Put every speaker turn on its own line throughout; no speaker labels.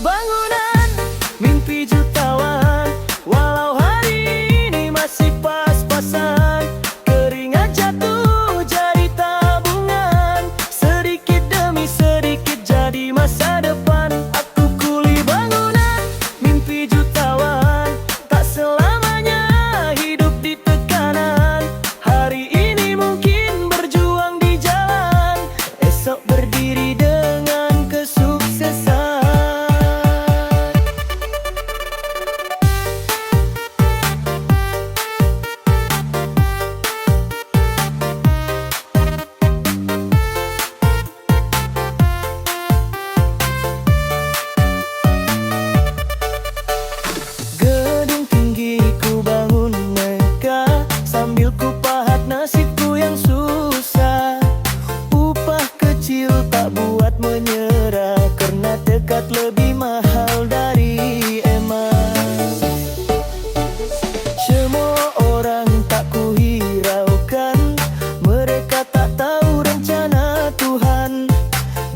bangunan, mimpi jutawan. Walau hari ini masih pas-pasan, keringat jatuh jadi tabungan. Sedikit demi sedikit jadi masa depan. Aku kuli bangunan, mimpi jutawan. Tak selamanya hidup di tekanan. Hari ini mungkin berjuang di jalan, esok berdiri dengan kesuksesan. Gedung tinggi ku bangun megah, sambil ku pahat nasibku yang susah. Upah kecil tak buat menyerah, karena tekad lebih mahal dari emas. Semua orang tak ku hiraukan, mereka tak tahu rencana Tuhan.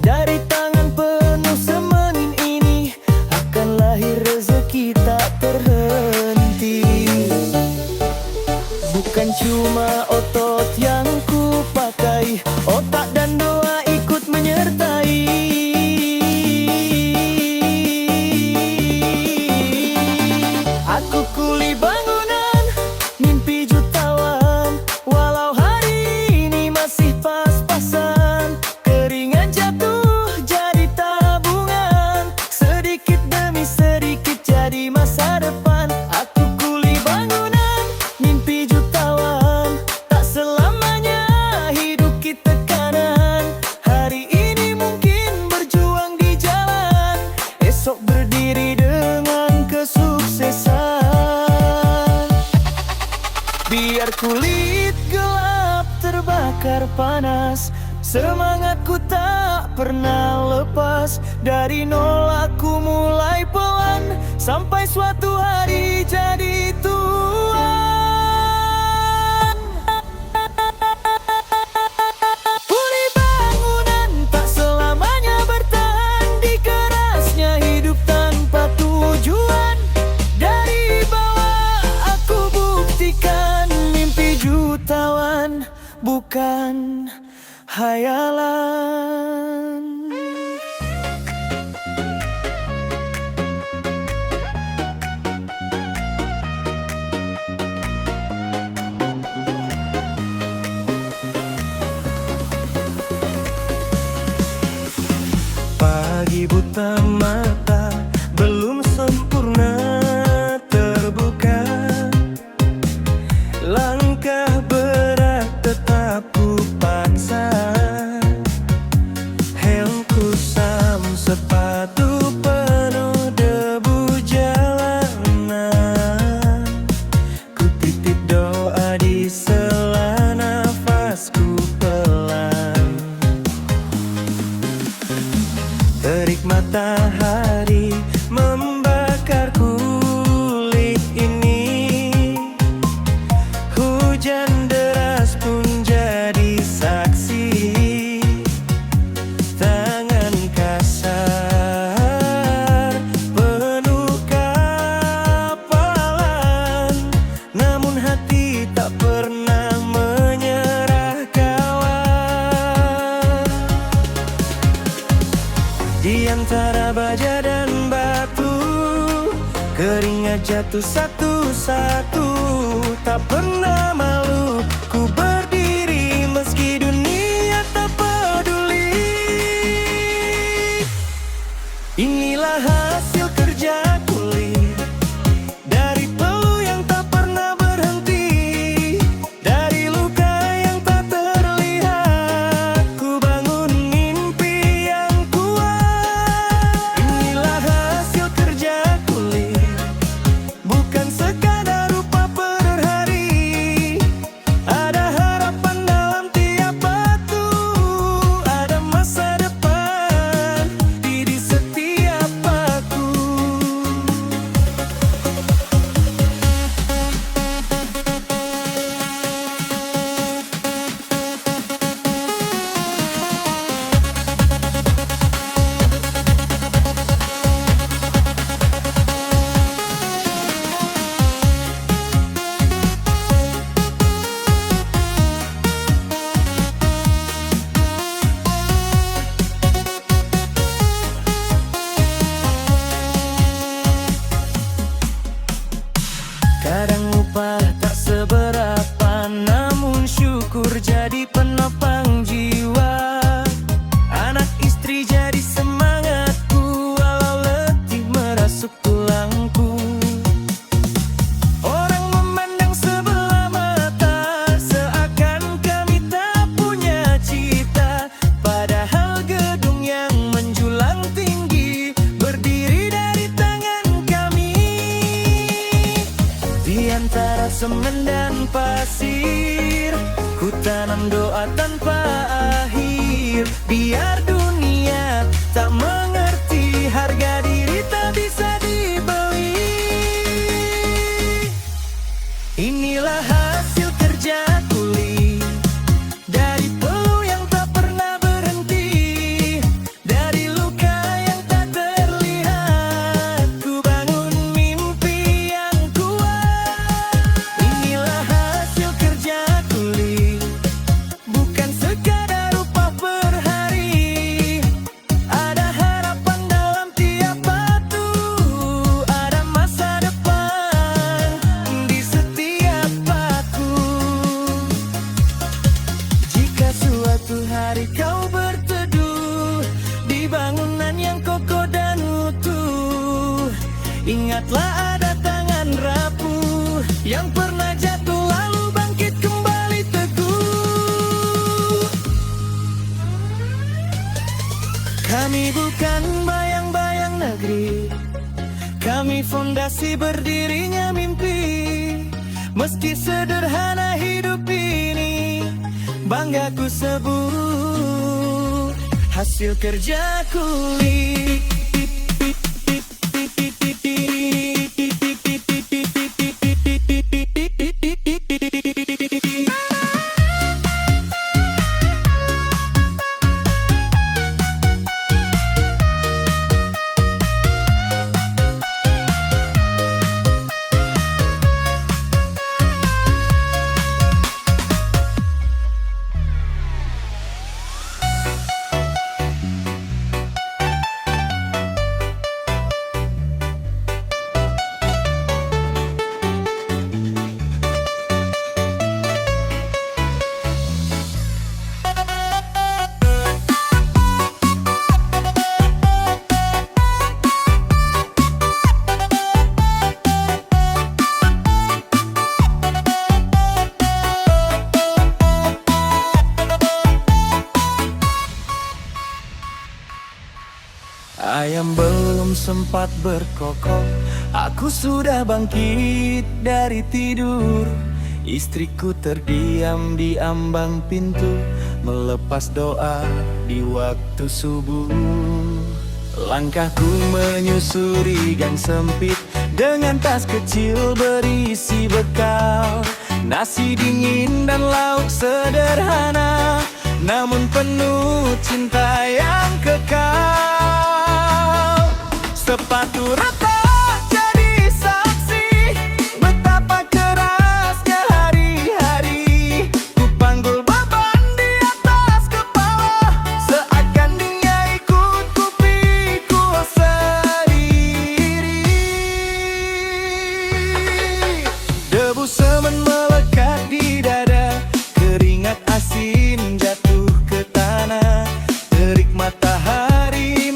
Dari tangan penuh semenin ini akan lahir rezeki tak terhenti. Bukan cuma otot yang ku pakai, otak dan doa ikut menyertai. Aku kuli bangunan, mimpi jutawan. Walau hari ini masih pas-pasan, keringat jatuh jadi tabungan. Sedikit demi sedikit jadi masa depan. Aku kuli bangunan, mimpi jutawan. Tak selamanya hidup kita tekanan. Hari ini mungkin berjuang di jalan, esok berdiri dengan kesuksesan. Biar kulit gelap terbakar panas, semangatku tak pernah lepas. Dari nol aku mulai pelan, sampai suatu hari jadi tuan. Kuli bangunan tak selamanya bertahan di kerasnya hidup tanpa tujuan. Dari bawah aku buktikan, mimpi jutawan bukan hayalan.
Pagi buta mata belum sempurna terbuka. Langkah berat tetap ku paksa. Helm kusam sepatu penuh debu jalanan. Ku titip doa di sela nafasku pelan. Terik matahari membakar kulit ini. Hujan deras pun jadi saksi. Tangan kasar penuh kapalan, namun hati tak pernah menyerah kawan. Di antara baja dan batu, keringat jatuh satu-satu. Tak pernah malu ku berdiri meski dunia tak peduli. Inilah hasil kerja kuli, dari peluh yang tak pernah berhenti. Dari luka yang tak terlihat, ku bangun mimpi yang kuat. Inilah hasil kerja kuli, bukan sekadar rupa per hari. Ada harapan dalam tiap batu, ada masa depan di setiap paku.
semen dan pasir. Ku tanam doa tanpa akhir, biar dunia tak mengerti harga diri tak bisa dibeli. Inilah hasil kerja kuli dari peluh yang tak pernah berhenti, dari luka yang tak terlihat. Ku bangun mimpi yang kuat. Inilah hasil kerja kuli, bukan sekadar upah per hari. Ada harapan dalam tiap batu, ada masa depan di setiap paku. Jika suatu hari kau berteduh di bangunan yang kokoh dan utuh, ingatlah ada tangan rapuh yang pernah jatuh lalu bangkit kembali teguh. Kami bukan bayang-bayang negeri, kami fondasi berdirinya mimpi. Meski sederhana hidup ini, bangga ku sebut hasil kerja kuli. Ayam belum sempat berkokok, aku sudah bangkit dari tidur. Istriku terdiam di ambang pintu, melepas doa di waktu subuh. Langkahku menyusuri gang sempit dengan tas kecil berisi bekal. Nasi dingin dan lauk sederhana, namun penuh cinta yang kekal. Sepatu retak jadi saksi betapa kerasnya hari-hari. Ku panggul beban di atas kepala, seakan dia ikut ku pikul sendiri. Debu semen melekat di dada, keringat asin jatuh ke tanah. Terik matahari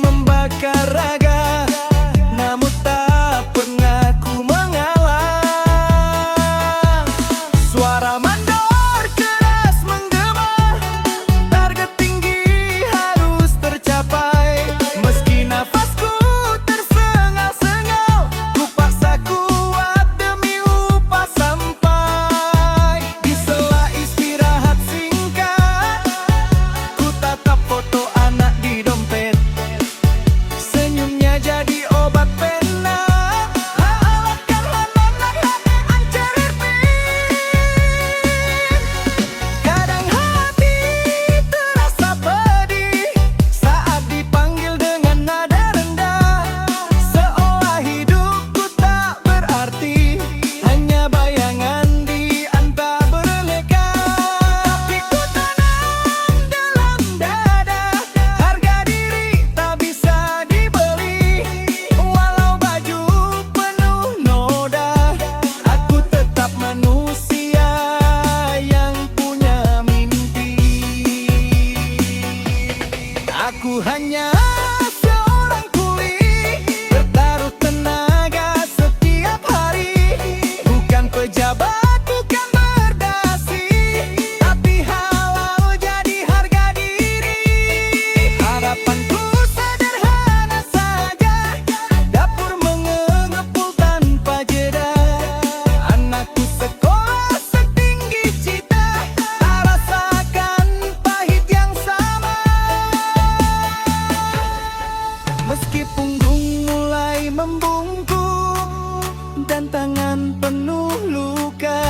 Meski punggung mulai membungkuk dan tangan penuh luka,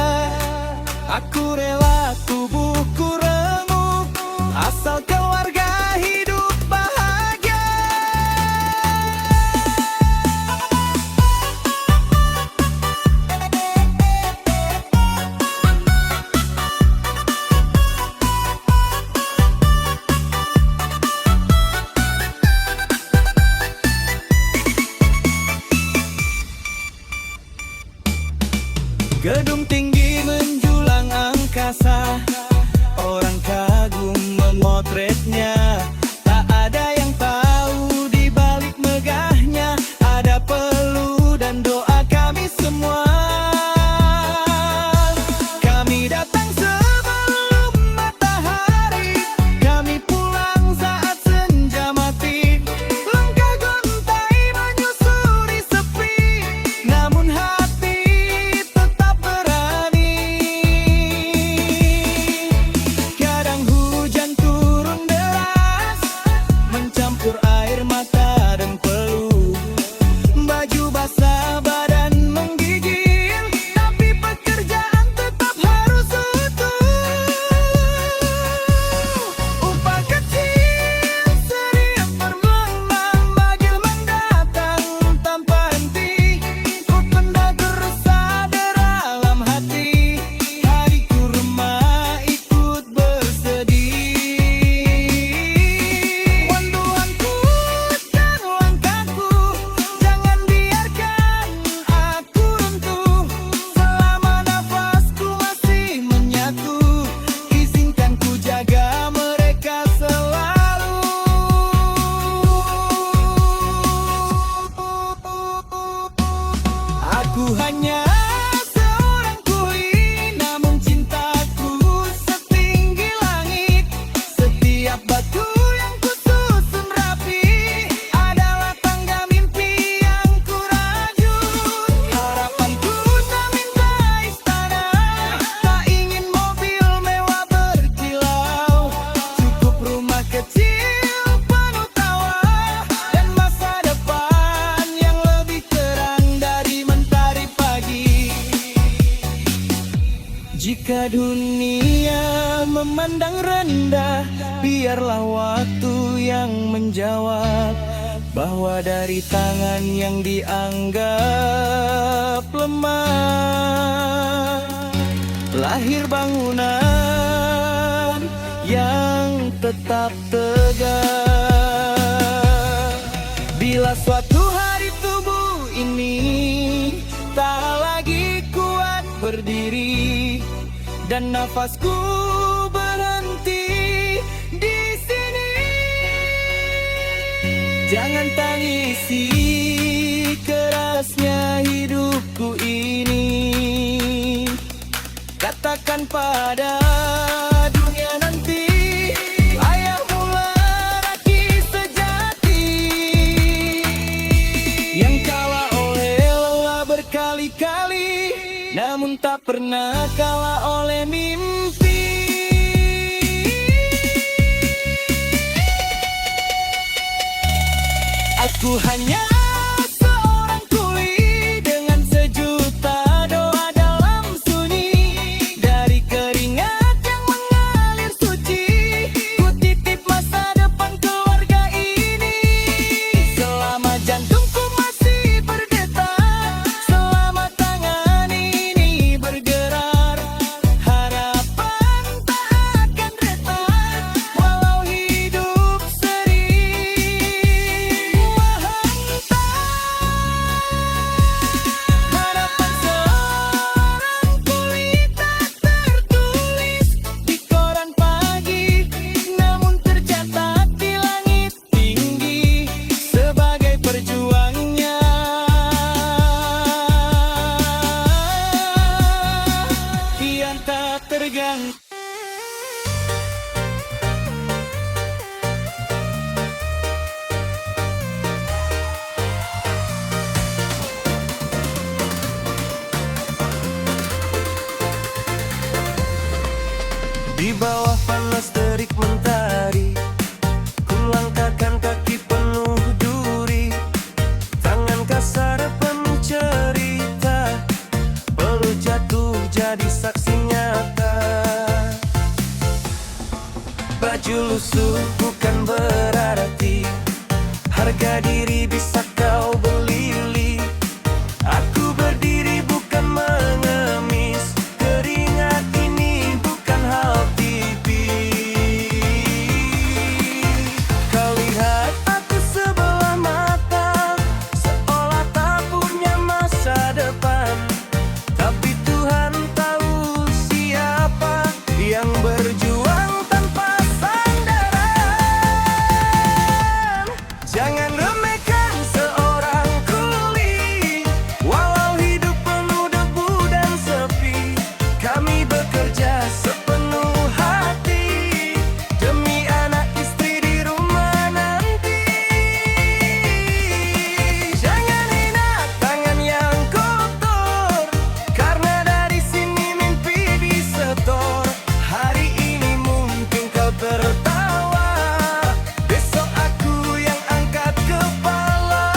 aku rela tubuhku remuk asal keluarga hidup bahagia. Gedung tinggi menjulang angkasa, orang kagum memotretnya. Tak ada yang tahu di balik megahnya ada peluh dan doa kami semua. Kami datang sebelum matahari, kami pulang saat senja mati. Langkah gontai menyusuri sepi, namun hati tetap berani. Kadang hujan turun deras, mencampur air mata dan peluh. Baju basah, badan menggigil, tapi pekerjaan tetap harus utuh. Upah kecil serius bergelombang, bagil mendatang tanpa henti. Ku pendam resah dalam hati, hariku remah ikut bersedih. Wan Tuhan, kuatkan langkahku, jangan biarkan aku runtuh. Selama nafasku masih menyatu, izinkan ku jaga mereka selalu. Aku hanya seorang kuli, namun cintaku setinggi langit. Setiap batu yang ku susun rapi adalah tangga mimpi yang ku rajut. Harapanku tak minta istana, tak ingin mobil mewah berkilau. Cukup rumah kecil penuh tawa dan masa depan yang lebih terang dari mentari pagi. Jika dunia memandang rendah, biarlah waktu yang menjawab bahwa dari tangan yang dianggap lemah lahir bangunan yang tetap tegak. Bila suatu hari tubuh ini tak lagi kuat berdiri dan nafasku berhenti di sini, jangan tangisi kerasnya hidupku ini. Katakan pada dunia nanti, ayahmu lelaki sejati yang kalah oleh lelah berkali-kali, namun tak pernah kalah oleh mimpi. Aku hanya seorang kuli dengan sejuta doa dalam sunyi. Dari keringat yang mengalir suci, ku titip masa depan keluarga ini. Selama jantungku masih berdetak, selama tangan ini bergerak, harapan tak akan retak walau hidup sering menghantar.
Harga diri bisa kau beli. Aku berdiri bukan mengemis, keringat ini bukan hal tipis. Kau lihat aku sebelah mata, seolah tak punya masa depan. Tapi Tuhan tahu siapa yang berjuang tanpa sandaran. Jangan remehkan seorang kuli, walau hidup penuh debu dan sepi. Kami bekerja sepenuh hati demi anak istri di rumah nanti. Jangan hina tangan yang kotor, karena dari sini mimpi disetor. Hari ini mungkin kau tertawa, besok aku yang angkat kepala.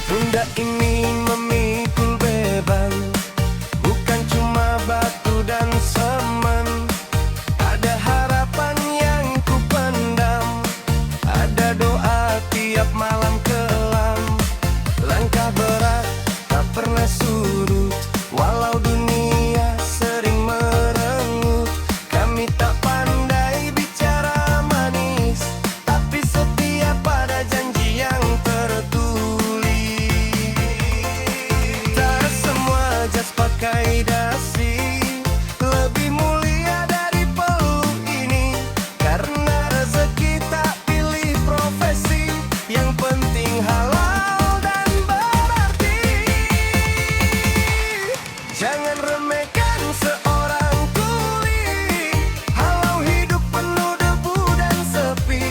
Benda ini memikul beban, bukan cuma batu dan semen. Ada harapan yang ku pendam, ada doa tiap malam kelam. Langkah berat tak pernah surut, walau dunia sering merenggut. Kami tak pandai bicara manis, tapi setia pada janji yang tertulis. Tak semua jas pakai dasi lebih mulia dari peluk ini, karena rezeki tak pilih profesi, yang penting halal dan berarti. Jangan remehkan seorang kuli, halau hidup penuh debu dan sepi.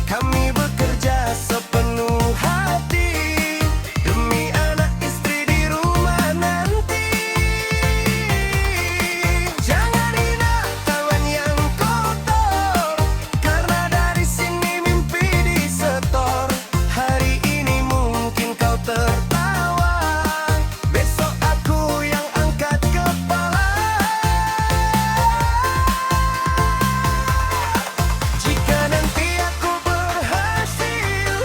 Kami bekerja sepenuh hati demi anak istri di rumah nanti. Jangan hina tangan yang kotor, karena dari sini mimpi disetor. Hari ini mungkin kau tertawa, besok aku yang angkat kepala. Jika nanti aku berhasil,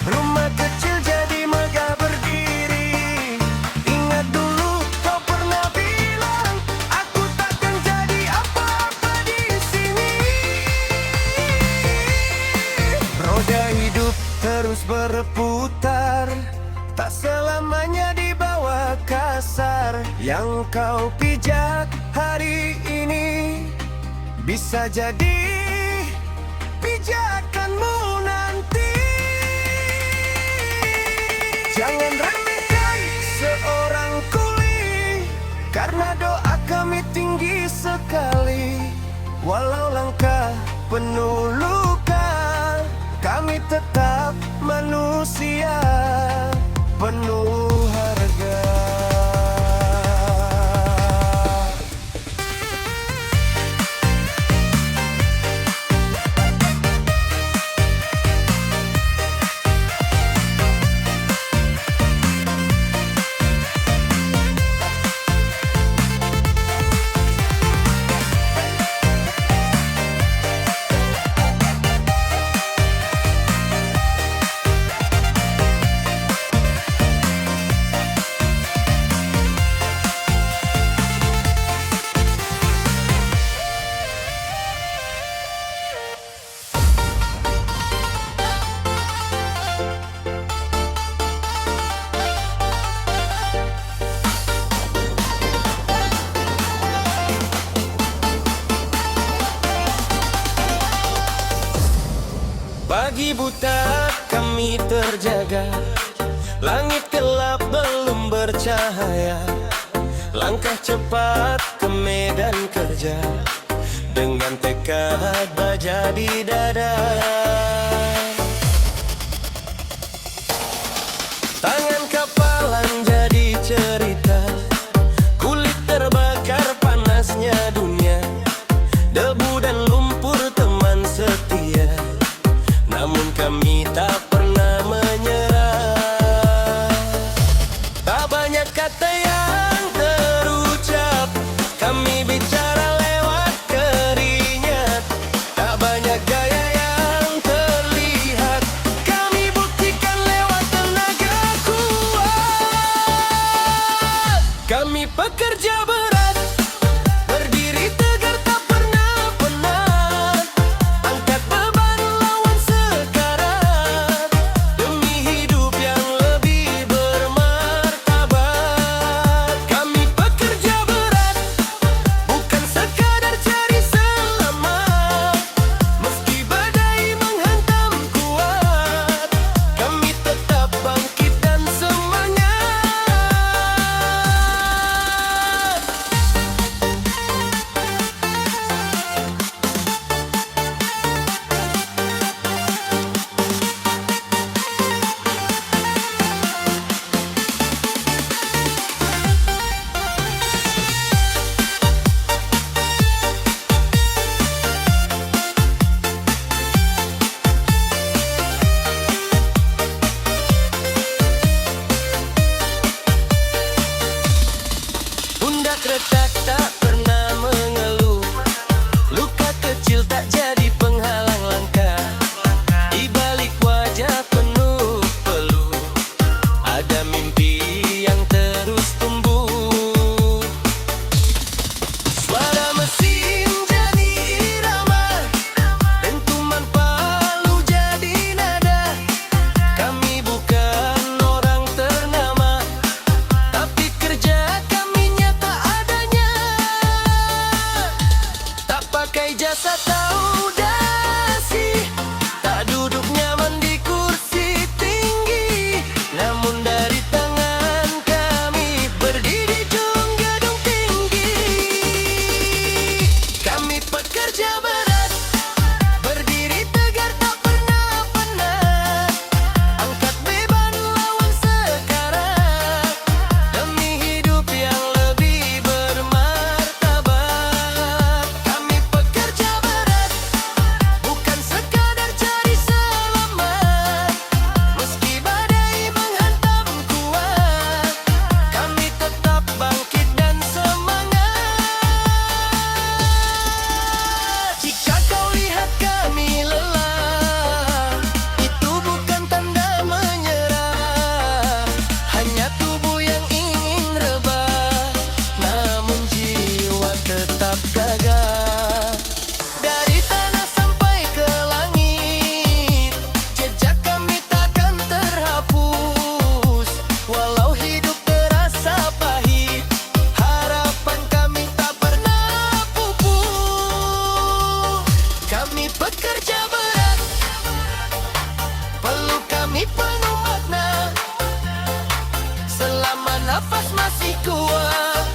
rumah kecil jadi megah berdiri. Ingat dulu kau pernah bilang, aku takkan jadi apa-apa di sini. Roda hidup terus berputar, tak selamanya di bawah kasar. Yang kau pijak hari ini bisa jadi pijakanmu nanti. Jangan remehkan seorang kuli, karena doa kami tinggi sekali. Walau langkah penuh luka, kami tetap manusia penuh harga. Pagi buta kami terjaga, langit gelap belum bercahaya. Langkah cepat ke medan kerja dengan tekad baja di dada. Tangan kapalan jadi cerita, kulit terbakar panasnya dunia, debu dan lumpur teman setia, namun kami tak pernah menyerah. Tak banyak kata yang terucap, kami bicara lewat keringat. Tak banyak gaya yang terlihat, kami buktikan lewat tenaga kuat. Kami pekerja berat, berdiri tegar tak pernah penat, angkat beban lawan sekarat, demi hidup yang lebih bermartabat. Kami pekerja berat, bukan sekadar cari selamat, meski badai menghantam kuat, kami tetap bangkit dan semangat. Pundak retak tak pernah mengeluh, luka kecil tak jadi penghalang langkah. Di balik wajah penuh peluh, ada mimpi yang terus tumbuh. Suara mesin jadi irama, dentuman palu jadi nada. Kami bukan orang ternama, tapi kerja kami nyata adanya. Tak pakai jasa atau dasi, tak duduk nyaman di kursi tinggi, namun dari tangan kami berdiri jung gedung tinggi. Kami pekerja berat, berdiri tegar tak pernah penat, angkat beban lawan sekarat, demi hidup yang lebih bermartabat. Kami pekerja berat, bukan sekadar cari selamat, meski badai menghantam kuat, kami tetap bangkit dan semangat. Jika kau lihat kami lelah, itu bukan tanda menyerah, hanya tubuh yang ingin rebah, namun jiwa tetap gagah. Dari tanah sampai ke langit, jejak kami takkan terhapus. Walau hidup terasa pahit, harapan kami tak pernah pupus. Kami pekerja berat, peluk kami penuh makna, selama nafas masih kuat,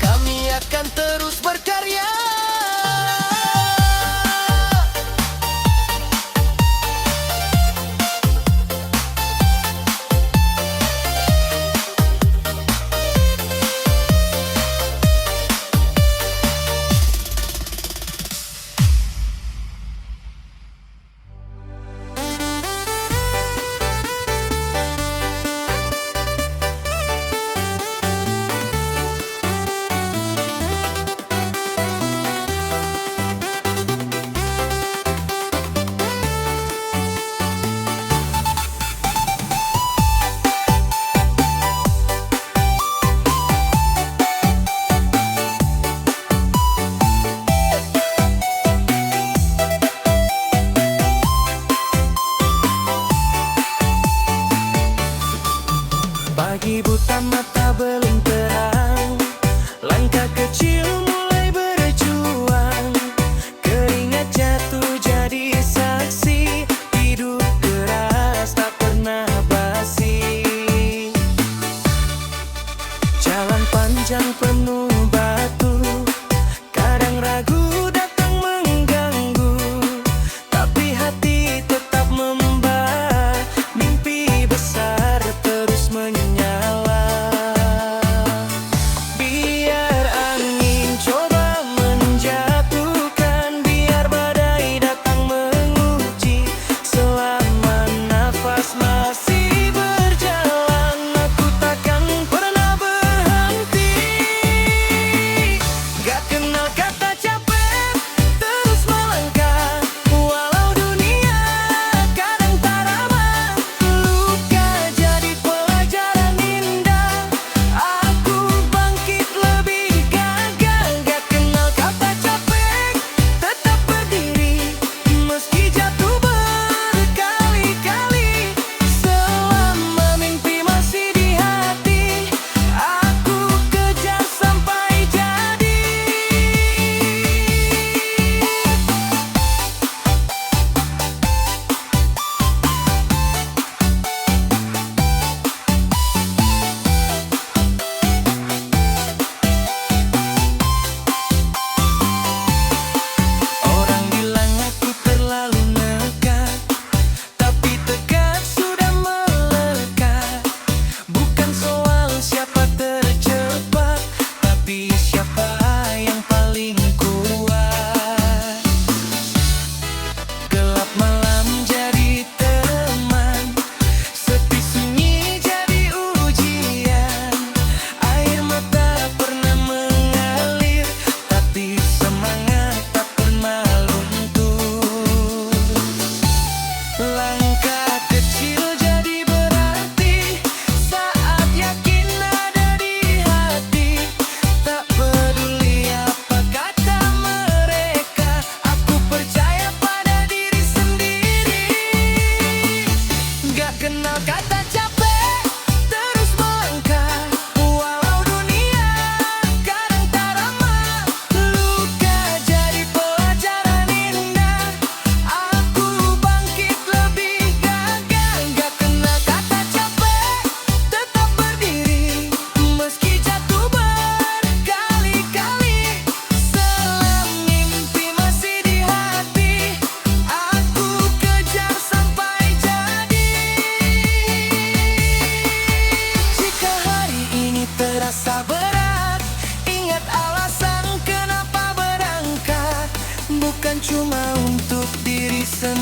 kami akan terus berkarya.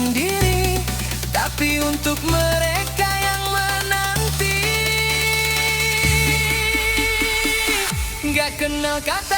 sendiri, tapi untuk mereka yang menanti. Gak kenal kata